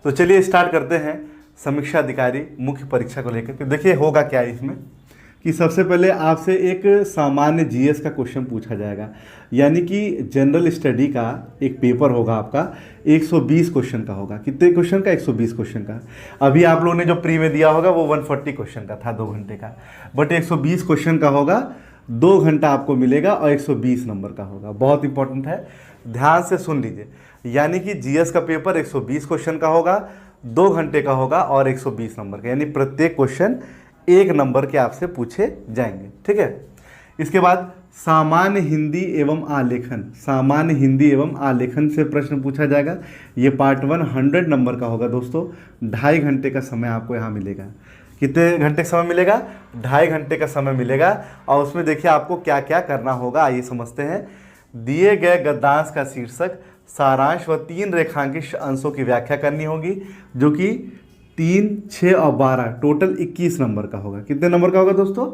तो चलिए स्टार्ट करते हैं समीक्षा अधिकारी मुख्य परीक्षा को लेकर कि देखिए होगा क्या इसमें कि सबसे पहले आपसे एक सामान्य जीएस का क्वेश्चन पूछा जाएगा, यानी कि जनरल स्टडी का एक पेपर होगा आपका 120 क्वेश्चन का होगा। कितने क्वेश्चन का? 120 क्वेश्चन का। अभी आप लोगों ने जो प्री में दिया होगा वो 140 क्वेश्चन का था 2 घंटे का, बट 120 क्वेश्चन का होगा, 2 घंटा आपको मिलेगा और 120 नंबर का होगा। बहुत इंपॉर्टेंट है, ध्यान से सुन लीजिए। यानी कि जीएस का पेपर 120 क्वेश्चन का होगा, 2 घंटे का होगा और 120 नंबर का, यानी प्रत्येक क्वेश्चन 1 नंबर के आपसे पूछे जाएंगे। ठीक है। इसके बाद सामान्य हिंदी एवं आलेखन, सामान्य हिंदी एवं आलेखन से प्रश्न पूछा जाएगा। ये पार्ट 1 100 नंबर का होगा दोस्तों। 2.5 घंटे का समय आपको यहाँ मिलेगा। कितने घंटे का समय मिलेगा? 2.5 घंटे का समय मिलेगा। और उसमें देखिए आपको क्या क्या करना होगा, आइए समझते हैं। दिए गए गद्यांश का शीर्षक, सारांश व 3 रेखांकित अंशों की व्याख्या करनी होगी, जो कि 3, 6 और 12 टोटल 21 नंबर का होगा। कितने नंबर का होगा दोस्तों?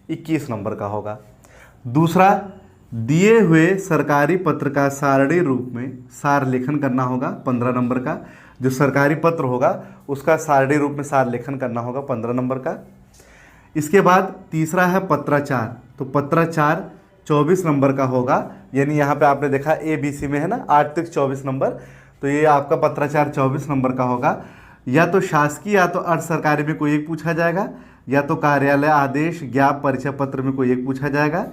21 नंबर का होगा। दूसरा, दिए हुए सरकारी पत्र का सारणी रूप में सार लेखन करना होगा, 15 नंबर का। जो सरकारी पत्र होगा उसका सारणी रूप में सार लेखन करना होगा, 15 नंबर का। इसके बाद तीसरा है पत्राचार। तो पत्राचार 24 नंबर का होगा, यानी यहाँ पे आपने देखा ABC में है ना 8 तक 24 नंबर, तो ये आपका पत्राचार 24 नंबर का होगा। या तो शासकीय या तो अर्ध सरकारी में कोई एक पूछा जाएगा, या तो कार्यालय आदेश ज्ञाप परिचय पत्र में कोई एक पूछा जाएगा,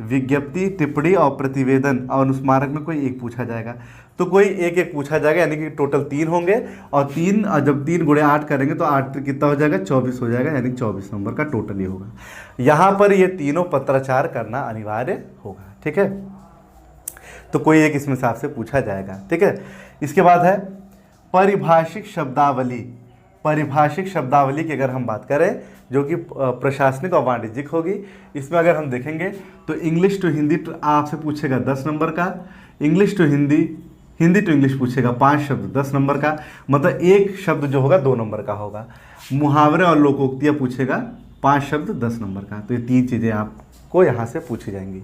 विज्ञप्ति टिप्पणी और प्रतिवेदन और अनुस्मारक में कोई एक पूछा जाएगा। तो कोई एक एक पूछा जाएगा, यानी कि टोटल 3 होंगे। और 3 जब 3 गुणे 8 करेंगे तो 8 कितना हो जाएगा? 24 हो जाएगा, यानी 24 नंबर का टोटल ही होगा। यहाँ पर ये तीनों पत्राचार करना अनिवार्य होगा। ठीक है। तो कोई एक इसमें से आपसे पूछा जाएगा। ठीक है। इसके बाद है परिभाषिक शब्दावली। परिभाषिक शब्दावली की अगर हम बात करें, जो कि प्रशासनिक और वाणिज्यिक होगी, इसमें अगर हम देखेंगे तो इंग्लिश टू हिंदी आपसे पूछेगा 10 नंबर का, English to Hindi, Hindi to English पूछेगा 5 शब्द 10 नंबर का, मतलब एक शब्द जो होगा 2 नंबर का होगा। मुहावरे और लोकोक्तियाँ पूछेगा 5 शब्द 10 नंबर का। तो ये 3 चीज़ें आपको यहाँ से पूछी जाएंगी।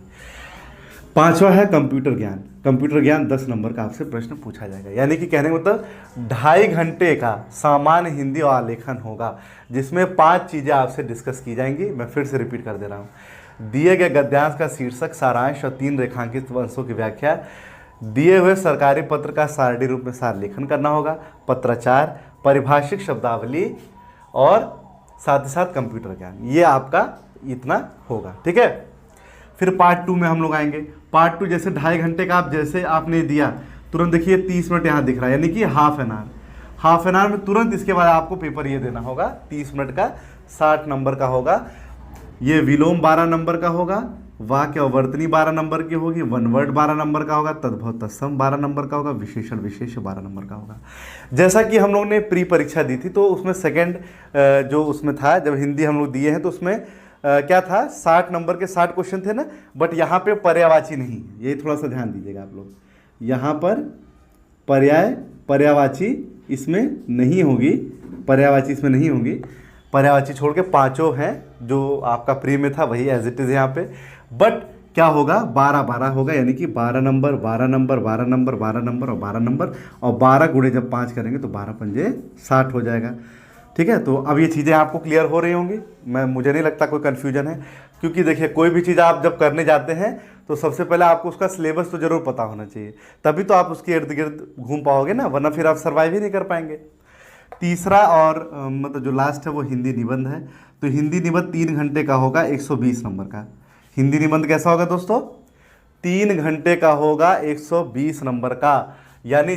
5वां है कंप्यूटर ज्ञान। कंप्यूटर ज्ञान 10 नंबर का आपसे प्रश्न पूछा जाएगा, यानी कि कहने का मतलब 2.5 घंटे का सामान्य हिंदी और आलेखन होगा, जिसमें 5 चीज़ें आपसे डिस्कस की जाएंगी। मैं फिर से रिपीट कर दे रहा हूँ। दिए गए गद्यांश का शीर्षक, सारांश और 3 रेखांकित अंशों की व्याख्या, दिए हुए सरकारी पत्र का सारणी रूप में सार लेखन करना होगा, पत्राचार, परिभाषिक शब्दावली और साथ ही साथ कंप्यूटर ज्ञान। ये आपका इतना होगा। ठीक है। फिर पार्ट 2 में हम लोग आएंगे। पार्ट 2 जैसे 2.5 घंटे का आप जैसे आपने दिया, तुरंत देखिए 30 मिनट यहाँ दिख रहा है, यानी कि half an hour. Half an hour में तुरंत इसके बाद आपको पेपर ये देना होगा 30 मिनट का, 60 नंबर का होगा। ये विलोम 12 नंबर का होगा, वाक्य और वर्तनी 12 नंबर की होगी, वन वर्ड 12 नंबर का होगा, तद्भव तत्सम 12 नंबर का होगा, विशेषण विशेष 12 नंबर का होगा। जैसा कि हम लोग ने प्री परीक्षा दी थी, तो उसमें सेकेंड जो उसमें था, जब हिंदी हम लोग दिए हैं तो उसमें क्या था, 60 नंबर के 60 क्वेश्चन थे ना, बट यहाँ पे पर्यायवाची नहीं, ये थोड़ा सा ध्यान दीजिएगा आप लोग। यहाँ पर पर्यायवाची इसमें नहीं होगी, पर्यायवाची इसमें नहीं होगी। पर्यायवाची छोड़ के 5 हैं जो आपका प्री में था, वही एज इट इज़ यहाँ पे। बट क्या होगा, 12-12 होगा, यानी कि 12 नंबर 12 नंबर 12 नंबर 12 नंबर और 12 नंबर, और 12 गुणे जब 5 करेंगे तो 12 पंजे 60 हो जाएगा। ठीक है। तो अब ये चीज़ें आपको क्लियर हो रही होंगी, मुझे नहीं लगता कोई कन्फ्यूजन है, क्योंकि देखिए कोई भी चीज़ आप जब करने जाते हैं तो सबसे पहले आपको उसका सिलेबस तो जरूर पता होना चाहिए, तभी तो आप उसके इर्द गिर्द घूम पाओगे ना, वरना फिर आप सर्वाइव ही नहीं कर पाएंगे। तीसरा और मतलब जो लास्ट है वो हिंदी निबंध है। तो हिंदी निबंध 3 घंटे का होगा, 120 नंबर का। हिंदी निबंध कैसा होगा दोस्तों? 3 घंटे का होगा, 120 नंबर का, यानी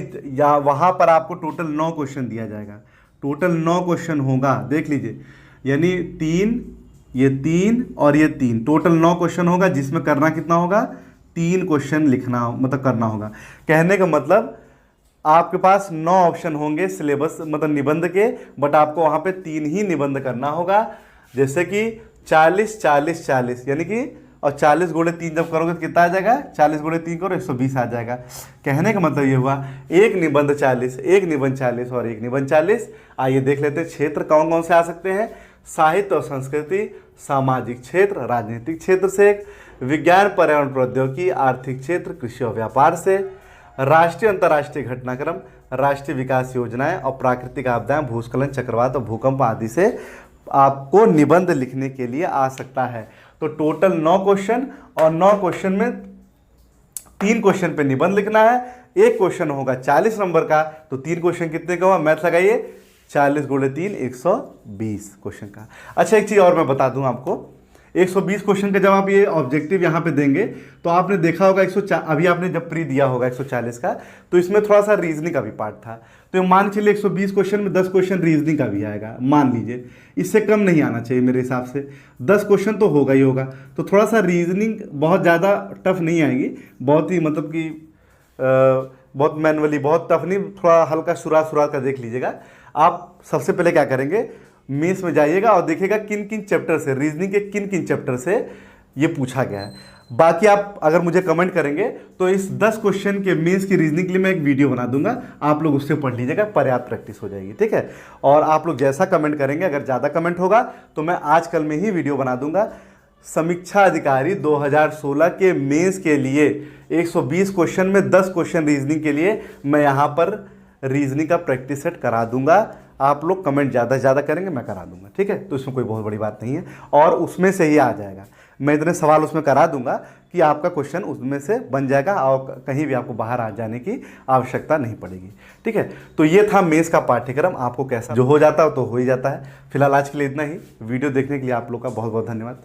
वहाँ पर आपको टोटल 9 क्वेश्चन दिया जाएगा। टोटल 9 क्वेश्चन होगा, देख लीजिए, यानी 3, ये 3 और ये 3, टोटल 9 क्वेश्चन होगा, जिसमें करना कितना होगा? 3 क्वेश्चन लिखना, मतलब करना होगा। कहने का मतलब आपके पास 9 ऑप्शन होंगे सिलेबस मतलब निबंध के, बट आपको वहाँ पे 3 ही निबंध करना होगा। जैसे कि 40 40 40, यानी कि और 40 गुणे 3 जब करोगे तो कितना आ जाएगा? 40 गुणे 3 करो 120 आ जाएगा। कहने का मतलब ये हुआ एक निबंध 40, एक निबंध 40 और एक निबंध 40। आइए देख लेते हैं क्षेत्र कौन कौन से आ सकते हैं। साहित्य और संस्कृति, सामाजिक क्षेत्र, राजनीतिक क्षेत्र से, विज्ञान पर्यावरण प्रौद्योगिकी, आर्थिक क्षेत्र, कृषि और व्यापार से, राष्ट्रीय अंतर्राष्ट्रीय घटनाक्रम, राष्ट्रीय विकास योजनाएं और प्राकृतिक आपदाएं, भूस्खलन, चक्रवात और भूकंप आदि से आपको निबंध लिखने के लिए आ सकता है। तो टोटल 9 क्वेश्चन, और 9 क्वेश्चन में 3 क्वेश्चन पे निबंध लिखना है। एक क्वेश्चन होगा 40 नंबर का, तो 3 क्वेश्चन कितने का हुआ, मैथ लगाइए, 40 × 3 120 क्वेश्चन का। अच्छा, एक चीज़ और मैं बता दूं आपको, 120 क्वेश्चन का जब आप ये ऑब्जेक्टिव यहाँ पे देंगे तो आपने देखा होगा 104, अभी आपने जब प्री दिया होगा 140 का, तो इसमें थोड़ा सा रीजनिंग का भी पार्ट था। तो मान के चलिए 120 क्वेश्चन में 10 क्वेश्चन रीजनिंग का भी आएगा, मान लीजिए, इससे कम नहीं आना चाहिए मेरे हिसाब से, 10 क्वेश्चन तो होगा ही होगा। तो थोड़ा सा रीजनिंग बहुत ज़्यादा टफ नहीं आएगी, बहुत ही मतलब कि बहुत मैनुअली, बहुत टफ नहीं, थोड़ा हल्का शुरुआत का देख लीजिएगा। आप सबसे पहले क्या करेंगे, मेंस में जाइएगा और देखिएगा किन किन चैप्टर से, रीजनिंग के किन किन चैप्टर से ये पूछा गया है। बाकी आप अगर मुझे कमेंट करेंगे तो इस 10 क्वेश्चन के मेंस की रीजनिंग के लिए मैं एक वीडियो बना दूंगा, आप लोग उससे पढ़ लीजिएगा, पर्याप्त प्रैक्टिस हो जाएगी, ठीक है। और आप लोग जैसा कमेंट करेंगे, अगर ज़्यादा कमेंट होगा तो मैं आज कल में ही वीडियो बना दूंगा। समीक्षा अधिकारी 2016 के मेंस के लिए 120 क्वेश्चन में 10 क्वेश्चन रीजनिंग के लिए मैं यहाँ पर रीजनिंग का प्रैक्टिस सेट करा दूंगा। आप लोग कमेंट ज़्यादा से ज़्यादा करेंगे, मैं करा दूंगा, ठीक है। तो इसमें कोई बहुत बड़ी बात नहीं है, और उसमें से ही आ जाएगा। मैं इतने सवाल उसमें करा दूंगा कि आपका क्वेश्चन उसमें से बन जाएगा, और कहीं भी आपको बाहर आ जाने की आवश्यकता नहीं पड़ेगी, ठीक है। तो ये था मेंस का पाठ्यक्रम, आपको कैसा जो हो जाता है तो हो ही जाता है। फिलहाल आज के लिए इतना ही। वीडियो देखने के लिए आप लोग का बहुत बहुत धन्यवाद।